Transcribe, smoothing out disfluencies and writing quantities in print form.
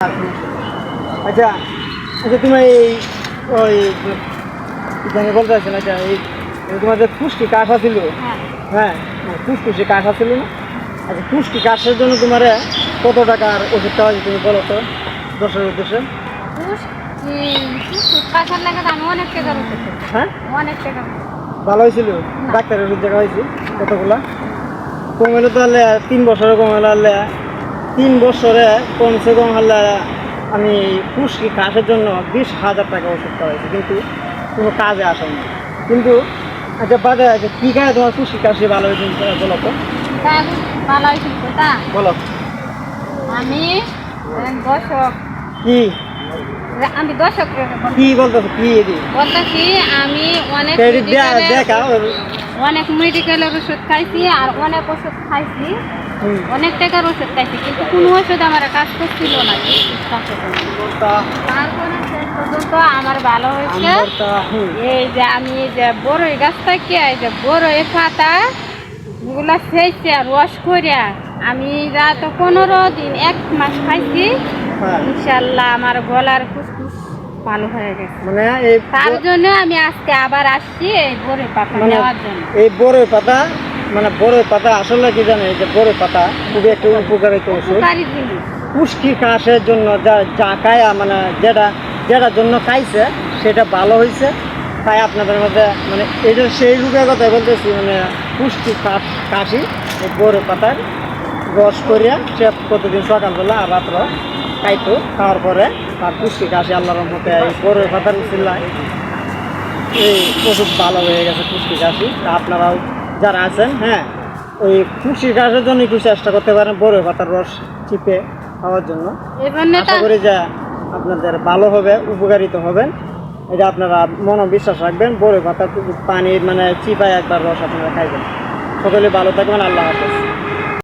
আচ্ছা আচ্ছা তুমি এই ওই জানি বলতে পারছি না। আচ্ছা এই তোমার যে পুষ্টি কাঠ আছিল, হ্যাঁ পুষ্টি কাঠ আছিল না? আচ্ছা পুষ্টি কাঠের জন্য তোমার কত টাকার ওষুধটা হয়েছে তুমি বলো তো দর্শকের উদ্দেশ্যে। হ্যাঁ ভালো হয়েছিল? ডাক্তারের ওষুধ জায়গা হয়েছে কতগুলা? কমেলো তাহলে 3 বছরে কমেলো হলে 3 বছরে কমসে কম হলে আমি পুষ্টি কাঠের জন্য 20,000 টাকা ওষুধ খাওয়াইছি, কিন্তু কোনো কাজে আসেনি। কিন্তু আচ্ছা বাদে আছে কী খায় তোমার পুষ্টি কাশি ভালো হয়েছে বলো তো? বলো আমি দর্শক কি আমি দর্শক কি বলতেছো? কি বলতেছি আমি দেখা অনেক মেডিকেলের ওষুধ খাইছি আর অনেক ওষুধ খাইছি, অনেক টাকার ওষুধ খাইছি, কিন্তু কোনো ওষুধ আমার কাজ করছিল না। তারপরে শেষ পর্যন্ত আমার ভালো হয়েছে এই যে আমি যে বড়ই গাছ থেকে এই যে বড়ই পাতা এগুলা খেয়েছি আর রস করিয়া আমি যা তো 15 দিন 1 মাস খাইছি, ইনশাল্লাহ আমার গলার ফুসফুস ভালো হয়ে গেছে। মানে তার জন্য আমি আজকে আবার আসছি এই বড়ই পাতা নেওয়ার জন্য। এই বড়ই পাতা মানে বড়ই পাতা আসলে কি জানে, এই যে বড়ই পাতা খুবই একটা উপকারী ওষুধ, পুষ্টি কাশের জন্য যা খায় মানে যেটার জন্য খাইছে সেটা ভালো হয়েছে। তাই আপনাদের মধ্যে মানে এটা সেই রোগের কথা বলতেছি, মানে পুষ্টি কাশি এই বড়ই পাতার রস করিয়া সে প্রতিদিন সকালবেলা আর রাত্র খাইতো, খাওয়ার পরে তার পুষ্টি কাশি আল্লাহর রহমতে এই বড়ই পাতার উচিল্লায় এই ওষুধ ভালো হয়ে গেছে পুষ্টি কাশি। তা আপনারাও যারা আছেন হ্যাঁ ওই পুষ্টি কাশের জন্য একটু চেষ্টা করতে পারেন বড়ই পাতার রস চিপে খাওয়ার জন্য। আশা করি যে আপনাদের ভালো হবে, উপকারিত হবেন। এটা আপনারা মনোবিশ্বাস রাখবেন, বড়ই পাতার পানির মানে চিপায় একবার রস আপনারা খাইবেন। সকলে ভালো থাকবেন, আল্লাহ হাফেজ।